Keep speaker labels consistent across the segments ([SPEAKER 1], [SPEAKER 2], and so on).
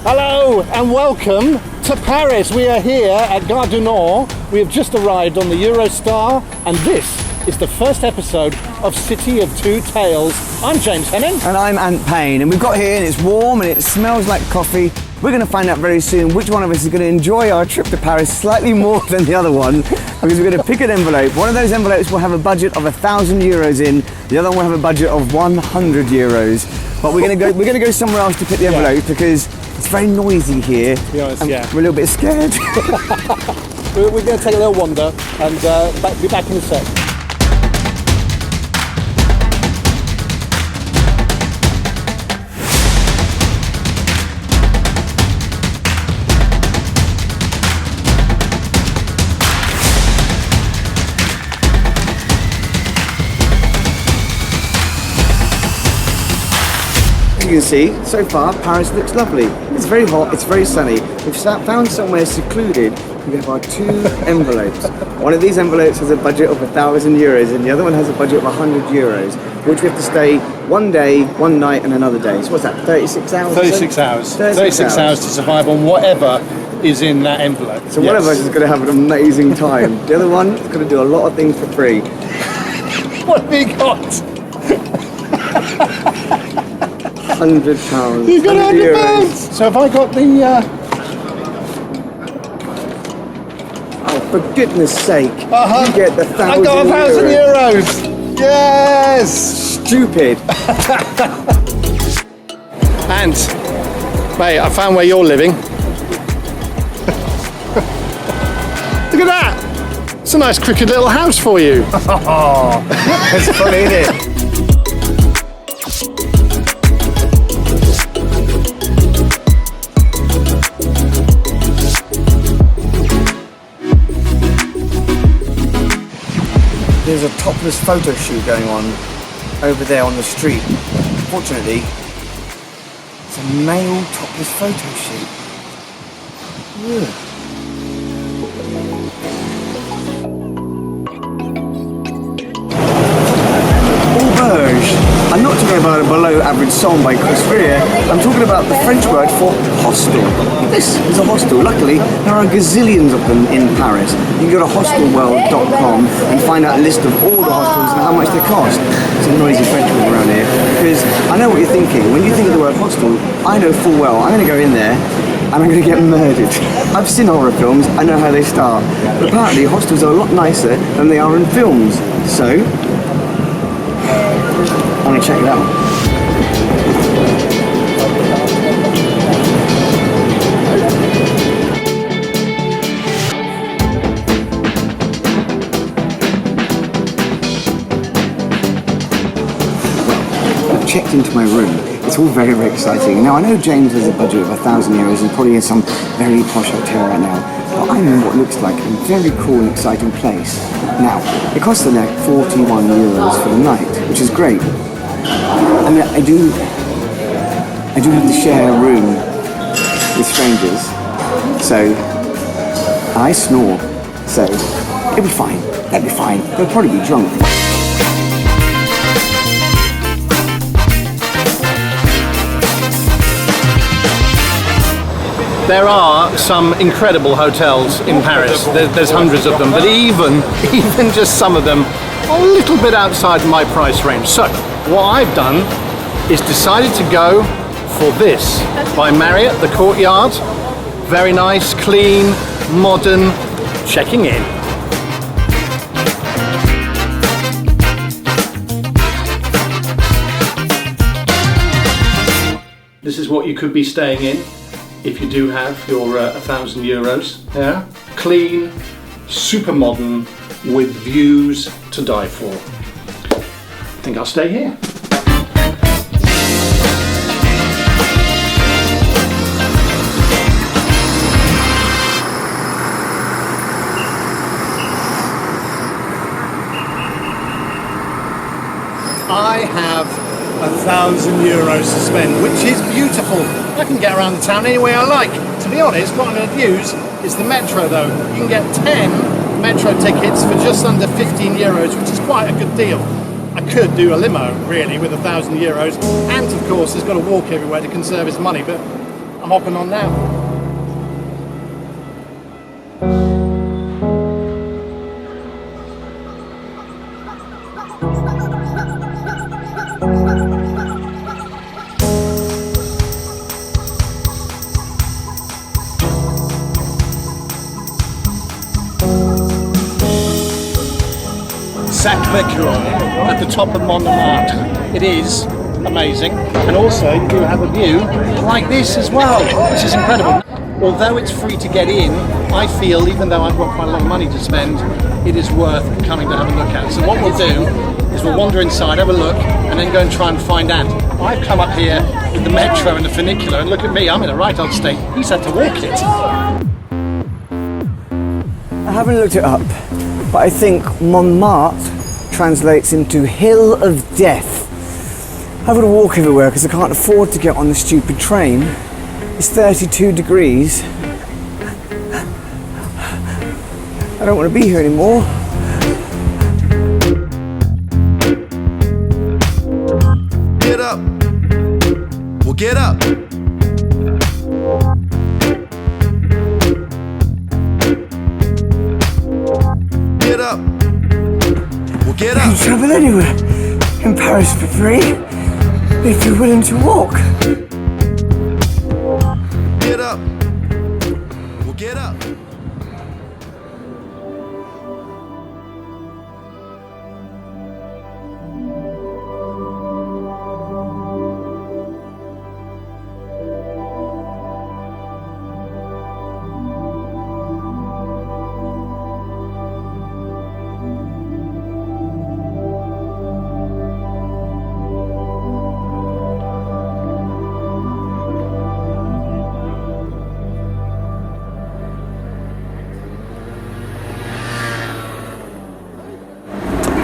[SPEAKER 1] Hello and welcome to Paris. We are here at Gare du Nord. We have just arrived on the Eurostar and this is the first episode of City of Two Tales. I'm James Hemming.
[SPEAKER 2] And I'm Ant Payne. And we've got here and it's warm and it smells like coffee. We're going to find out very soon which one of us is going to enjoy our trip to Paris slightly more than the other one, because we're going to pick an envelope. One of those envelopes will have a budget of €1,000 in. The other one will have a budget of €100. But we're going to go somewhere else to pick the envelope because it's very noisy here.
[SPEAKER 1] To be honest,
[SPEAKER 2] we're a little bit scared.
[SPEAKER 1] We're going to take a little wander and be back in a sec.
[SPEAKER 2] You can see, so far, Paris looks lovely. It's very hot, it's very sunny. We've found somewhere secluded. We have our two envelopes. One of these envelopes has a budget of €1,000 and the other one has a budget of €100, which we have to stay 1 day, 1 night and another day. So what's that, 36 hours?
[SPEAKER 1] 36 hours. 36 hours to survive on whatever is in that envelope.
[SPEAKER 2] So one of us is going to have an amazing time. The other one is going to do a lot of things for free.
[SPEAKER 1] What have we got?
[SPEAKER 2] £100.
[SPEAKER 1] You've got £100. So have I got the?
[SPEAKER 2] Oh, for goodness sake! You get the €1,000.
[SPEAKER 1] I got €1,000. Yes.
[SPEAKER 2] Stupid.
[SPEAKER 1] And, mate, I found where you're living. Look at that. It's a nice, crooked little house for you.
[SPEAKER 2] Oh, that's funny, isn't it? There's a topless photo shoot going on over there on the street. Fortunately, it's a male topless photo shoot. Ugh. Auberge. I'm not talking about a below average song by Chris Rea. I'm talking about the French word for hostel. This is a hostel. Luckily, there are gazillions of them in Paris. You can go to hostelworld.com and find out a list of all the hostels and how much they cost. It's a noisy French word around here because I know what you're thinking. When you think of the word hostel, I know full well I'm going to go in there and I'm going to get murdered. I've seen horror films, I know how they start. But apparently hostels are a lot nicer than they are in films. So, I'm going to check it out. I've checked into my room. It's all very, very exciting. Now, I know James has a budget of €1,000 and probably in some very posh hotel right now, but I'm in what looks like a very cool and exciting place. Now, it costs the net €41 for the night, which is great. I mean, I do have to share a room with strangers, so I snore, so it'll be fine. That'll be fine. They'll probably be drunk.
[SPEAKER 1] There are some incredible hotels in Paris. There's hundreds of them, but even just some of them are a little bit outside my price range. So what I've done is decided to go for this by Marriott, the Courtyard. Very nice, clean, modern. Checking in. This is what you could be staying in if you do have your €1,000. Yeah, clean, super modern, with views to die for. I think I'll stay here. I have €1,000 to spend, which is beautiful. I can get around the town any way I like. To be honest, what I'm going to use is the metro though. You can get 10 metro tickets for just under €15, which is quite a good deal. I could do a limo really with €1,000, and of course he's got to walk everywhere to conserve his money, but I'm hopping on now. Sacré-Cœur at the top of Montmartre. It is amazing, and also you do have a view like this as well, which is incredible. Although it's free to get in, I feel, even though I've got quite a lot of money to spend, it is worth coming to have a look at. So what we'll do is we'll wander inside, have a look, and then go and try and find out. I've come up here with the metro and the funicular, and look at me, I'm in a right old state. He's had to walk it.
[SPEAKER 2] I haven't looked it up, but I think Montmartre translates into Hill of Death. I've got to walk everywhere because I can't afford to get on the stupid train. It's 32 degrees. I don't want to be here anymore.
[SPEAKER 3] Get up. Well, get up. Get up. Well, get
[SPEAKER 2] You can
[SPEAKER 3] up.
[SPEAKER 2] travel anywhere in Paris for free if you're willing to walk.
[SPEAKER 3] Get up. Well, get up.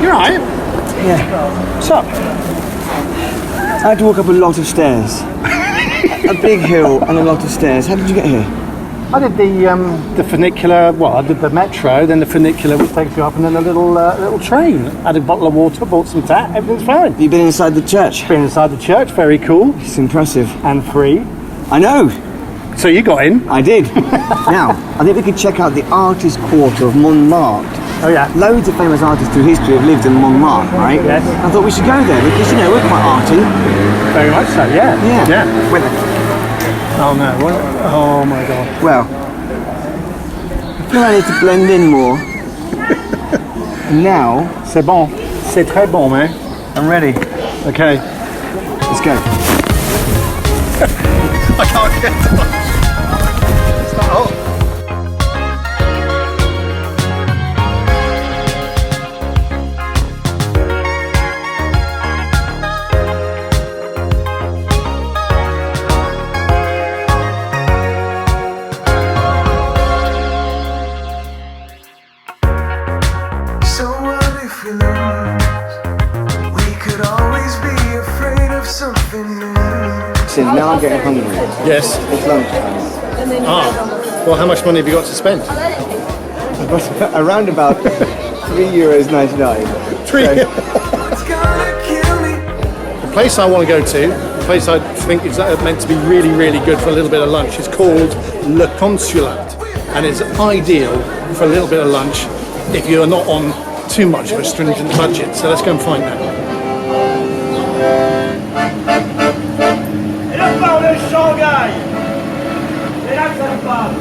[SPEAKER 1] You're right.
[SPEAKER 2] Yeah.
[SPEAKER 1] What's up?
[SPEAKER 2] I had to walk up a lot of stairs. A big hill and a lot of stairs. How did you get here?
[SPEAKER 1] I did the funicular. Well, I did the metro, then the funicular, which takes you up, and then a little train. Had a bottle of water, bought some tat. Everything's fine.
[SPEAKER 2] You've been inside the church.
[SPEAKER 1] Been inside the church, very cool
[SPEAKER 2] It's impressive.
[SPEAKER 1] and free.
[SPEAKER 2] I know.
[SPEAKER 1] So you got in?
[SPEAKER 2] I did. Now, I think we could check out the artist quarter of Montmartre.
[SPEAKER 1] Oh yeah.
[SPEAKER 2] Loads of famous artists through history have lived in Montmartre, right?
[SPEAKER 1] Yes.
[SPEAKER 2] I thought we should go there because, you know, we're quite arty.
[SPEAKER 1] Very much so. Yeah.
[SPEAKER 2] Yeah.
[SPEAKER 1] Yeah.
[SPEAKER 2] Well,
[SPEAKER 1] Oh no. What? Oh my god.
[SPEAKER 2] well, I feel I need to blend in more. And now,
[SPEAKER 1] C'est bon. C'est très bon, man.
[SPEAKER 2] I'm ready.
[SPEAKER 1] Okay.
[SPEAKER 2] Let's go.
[SPEAKER 1] I can't get to it. It's not hot.
[SPEAKER 4] So what if we lose? We could always be afraid of something new.
[SPEAKER 2] So now I'm getting hungry.
[SPEAKER 1] Yes.
[SPEAKER 2] It's lunchtime.
[SPEAKER 1] Well, how much money have you got to spend?
[SPEAKER 2] I've got around about €3.99.
[SPEAKER 1] Three.
[SPEAKER 4] It's gonna kill me.
[SPEAKER 1] The place I want to go to, the place I think is meant to be really, really good for a little bit of lunch, is called Le Consulat, and it's ideal for a little bit of lunch if you're not on too much of a stringent budget. So let's go and find that.
[SPEAKER 5] Et là par le Shanghai. C'est là que ça se passe.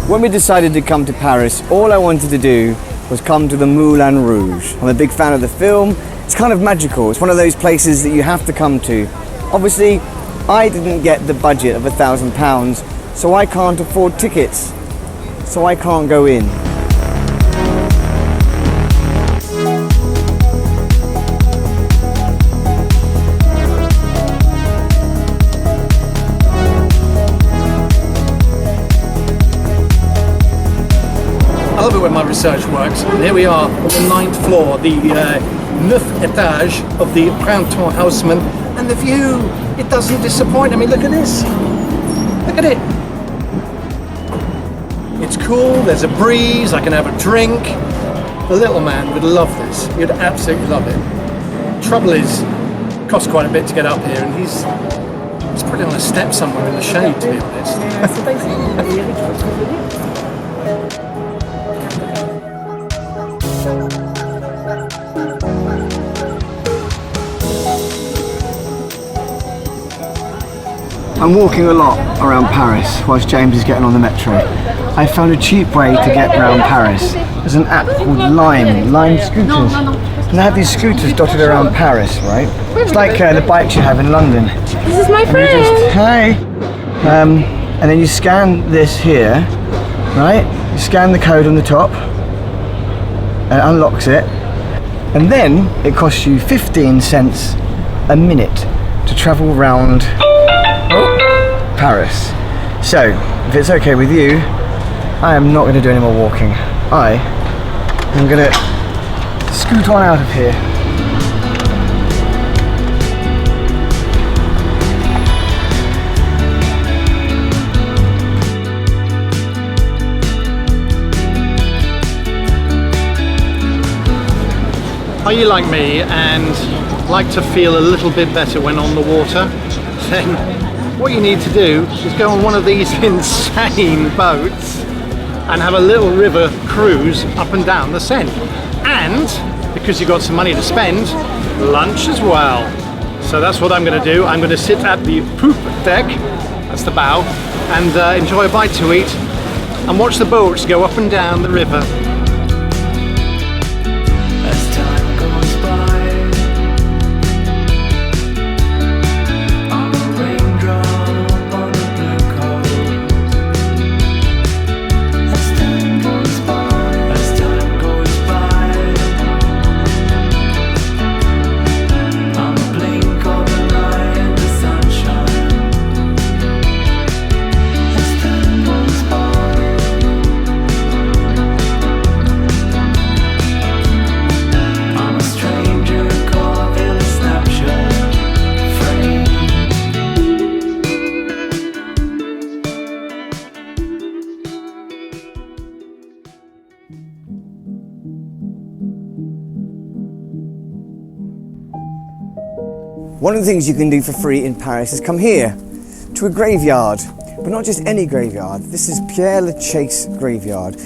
[SPEAKER 2] When we decided to come to Paris, all I wanted to do was come to the Moulin Rouge. I'm a big fan of the film. It's kind of magical. It's one of those places that you have to come to. Obviously, I didn't get the budget of £1,000, so I can't afford tickets. So I can't go in.
[SPEAKER 1] love it when my research works. And here we are on the 9th floor, the 9th etage of the Printemps Haussmann, and the view, it doesn't disappoint. I mean, look at this. Look at it. It's cool, there's a breeze, I can have a drink. The little man would love this. He'd absolutely love it. Trouble is, it costs quite a bit to get up here, and he's probably on a step somewhere in the shade, to be honest.
[SPEAKER 2] I'm walking a lot around Paris whilst James is getting on the metro. I found a cheap way to get around Paris. There's an app called Lime scooters. And they have these scooters dotted around Paris, right? It's like the bikes you have in London.
[SPEAKER 6] This is my friend.
[SPEAKER 2] Hey! And then you scan this here, right? You scan the code on the top, and it unlocks it. And then it costs you 15 cents a minute to travel around Paris. So, if it's okay with you, I am not going to do any more walking. I am going to scoot on out of here.
[SPEAKER 1] Are you like me and like to feel a little bit better when on the water? Then what you need to do is go on one of these insane boats and have a little river cruise up and down the Seine. And because you've got some money to spend, lunch as well. So that's what I'm going to do. I'm going to sit at the poop deck, that's the bow, and enjoy a bite to eat and watch the boats go up and down the river.
[SPEAKER 4] As time goes by, I'm a raindrop on the blue coast. As time goes by, I'm a blink of an eye in the sunshine. As time goes by, I'm a stranger caught in a snapshot frame.
[SPEAKER 2] One of the things you can do for free in Paris is come here to a graveyard, but not just any graveyard. This is Père Lachaise graveyard.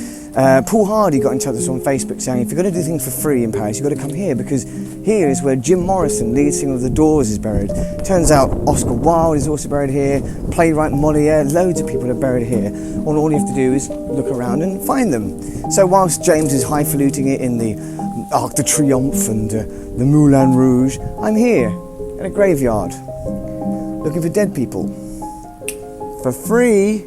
[SPEAKER 2] Paul Hardy got in touch with us on Facebook saying, if you're going to do things for free in Paris, you've got to come here, because here is where Jim Morrison, lead singer of The Doors, is buried. Turns out Oscar Wilde is also buried here, playwright Molière, loads of people are buried here. And all you have to do is look around and find them. So whilst James is highfalutin it in the Arc de Triomphe and the Moulin Rouge, I'm here at a graveyard looking for dead people for free.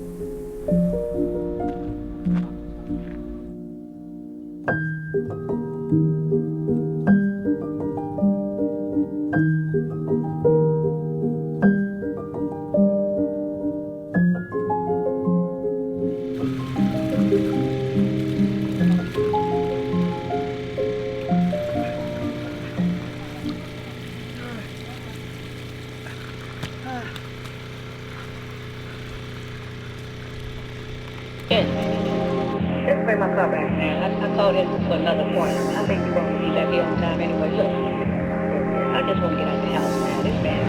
[SPEAKER 6] Let's bring my car back now. I called in for another point. I think you're going to be left here on time anyway. Look, I just want to get out the house now. This man.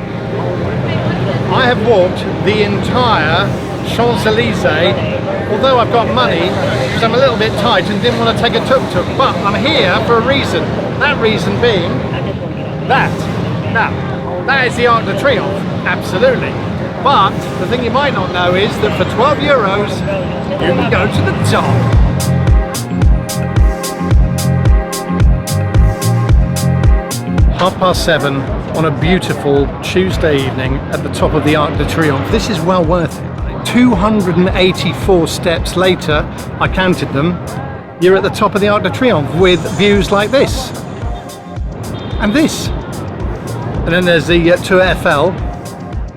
[SPEAKER 1] I have walked the entire Champs-Elysees, although I've got money, because I'm a little bit tight and didn't want to take a tuk-tuk, but I'm here for a reason. That reason being that. Now, that is the Arc de Triomphe, absolutely. But the thing you might not know is that for 12 euros, you can go to the top. Half past 7 on a beautiful Tuesday evening at the top of the Arc de Triomphe. This is well worth it. 284 steps later, I counted them, you're at the top of the Arc de Triomphe with views like this. And this. And then there's the Tour Eiffel.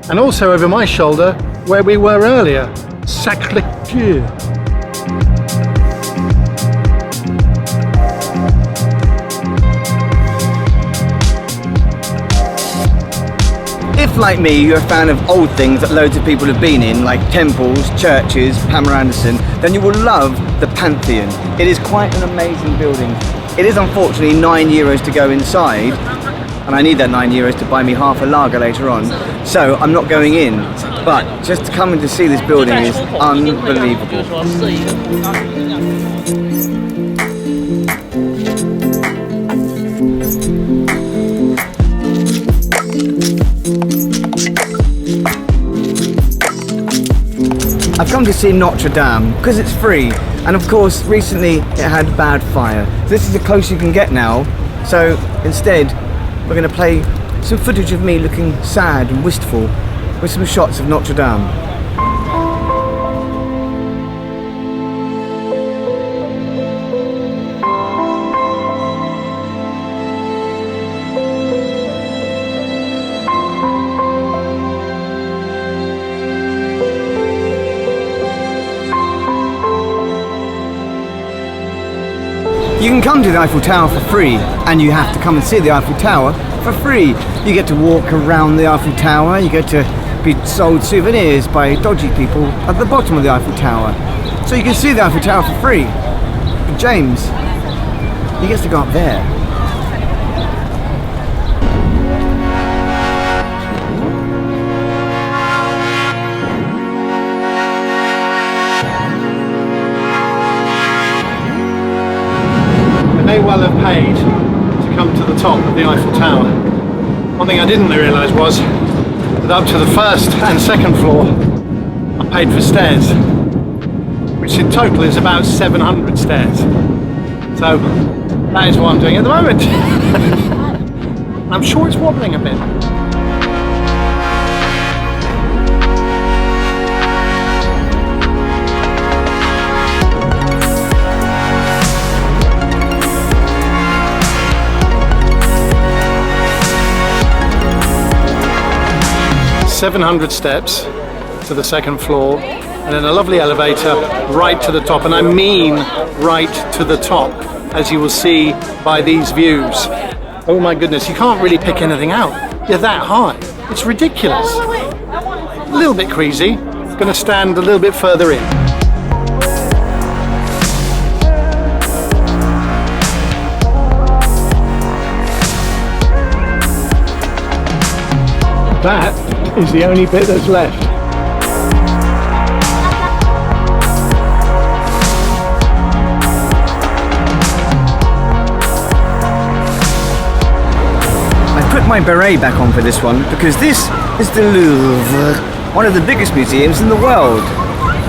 [SPEAKER 1] And also over my shoulder, where we were earlier, Sacré-Cœur.
[SPEAKER 2] if, like me, you're a fan of old things that loads of people have been in, like temples, churches, Pamela Anderson, then you will love the Pantheon. It is quite an amazing building. It is unfortunately €9 to go inside, and I need that €9 to buy me half a lager later on, so I'm not going in. But just to come and to see this building is unbelievable. I've come to see Notre Dame because it's free, and of course recently it had bad fire. This is the closest you can get now, so instead we're going to play some footage of me looking sad and wistful with some shots of Notre Dame. You can come to the Eiffel Tower for free, and you have to come and see the Eiffel Tower for free. You get to walk around the Eiffel Tower, you get to be sold souvenirs by dodgy people at the bottom of the Eiffel Tower. So you can see the Eiffel Tower for free. But James, he gets to go up there.
[SPEAKER 1] May well have paid to come to the top of the Eiffel Tower. One thing I didn't realise was that up to the first and second floor I paid for stairs, which in total is about 700 stairs. So that is what I'm doing at the moment. I'm sure it's wobbling a bit. .700 steps to the second floor, and then a lovely elevator right to the top, and I mean right to the top, as you will see by these views. Oh my goodness, you can't really pick anything out. You're that high. It's ridiculous. A little bit crazy. Going to stand a little bit further in. That is the only bit that's left.
[SPEAKER 2] I put my beret back on for this one because this is the Louvre, one of the biggest museums in the world,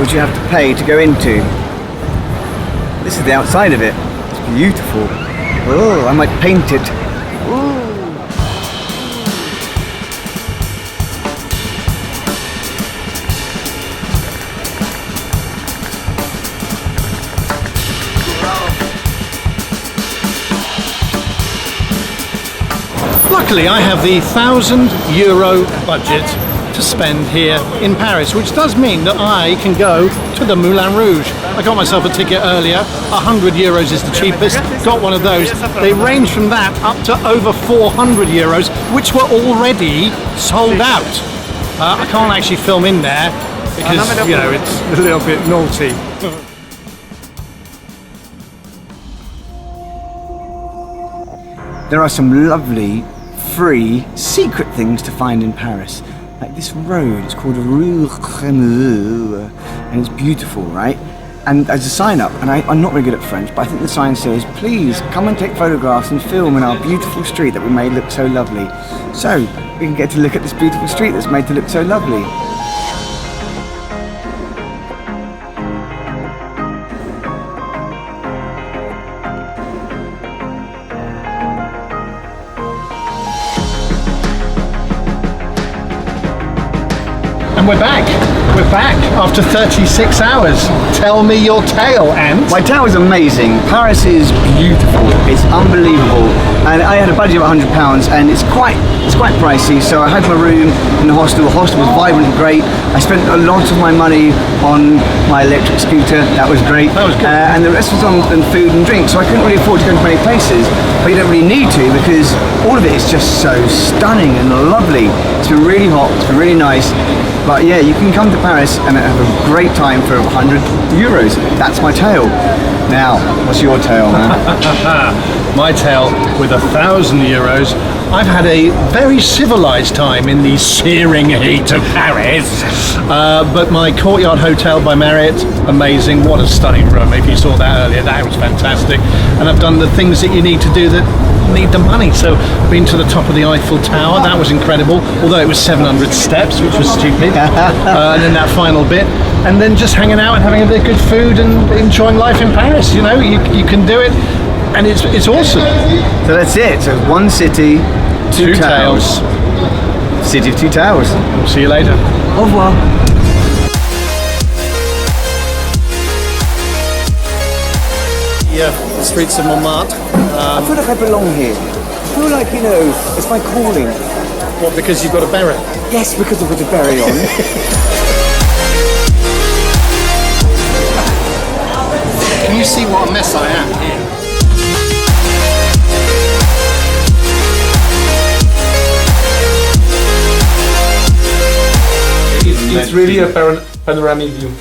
[SPEAKER 2] which you have to pay to go into. This is the outside of it. It's beautiful. Oh, I might paint it.
[SPEAKER 1] Luckily, I have the €1,000 budget to spend here in Paris, which does mean that I can go to the Moulin Rouge. I got myself a ticket earlier. €100 is the cheapest. Got one of those. They range from that up to over €400, which were already sold out. I can't actually film in there because, you know, it's a little bit naughty.
[SPEAKER 2] There are some lovely, free, secret things to find in Paris. Like this road, it's called Rue Crémeux, and it's beautiful, right? And there's a sign up, and I'm not very good at French, but I think the sign says, please come and take photographs and film in our beautiful street that we made look so lovely. So, we can get to look at this beautiful street that's made to look so lovely.
[SPEAKER 1] And we're back. We're back after 36 hours. Tell me your tale, Ant.
[SPEAKER 2] My tale is amazing. Paris is beautiful. It's unbelievable. And I had a budget of £100, and it's quite it's quite pricey, so I had my room in the hostel. The hostel was vibrant and great. I spent a lot of my money on my electric scooter. That was great.
[SPEAKER 1] That was good.
[SPEAKER 2] And the rest was on food and drink, so I couldn't really afford to go to many places. But you don't really need to, because all of it is just so stunning and lovely. It's been really hot, it's been really nice. But yeah, you can come to Paris and have a great time for 100 euros. That's my tale. Now, what's your tale, man?
[SPEAKER 1] My tale with 1,000 euros. I've had a very civilized time in the searing heat of Paris. But my Courtyard Hotel by Marriott, amazing. What a stunning room. If you saw that earlier, that was fantastic. And I've done the things that you need to do that need the money. So I've been to the top of the Eiffel Tower. That was incredible. Although it was 700 steps, which was stupid. And then that final bit. And then just hanging out and having a bit of good food and enjoying life in Paris. You know, you can do it. And it's awesome.
[SPEAKER 2] So that's it. So one city, two towers. City of two towers.
[SPEAKER 1] We'll see you later.
[SPEAKER 2] Au revoir.
[SPEAKER 1] Yeah, the streets of Montmartre.
[SPEAKER 2] I feel like I belong here. I feel like, you know, it's my calling.
[SPEAKER 1] What, because you've got a beret?
[SPEAKER 2] Yes, because I've got a beret on.
[SPEAKER 1] Can you see what a mess I am here?
[SPEAKER 7] It's really a panoramic view.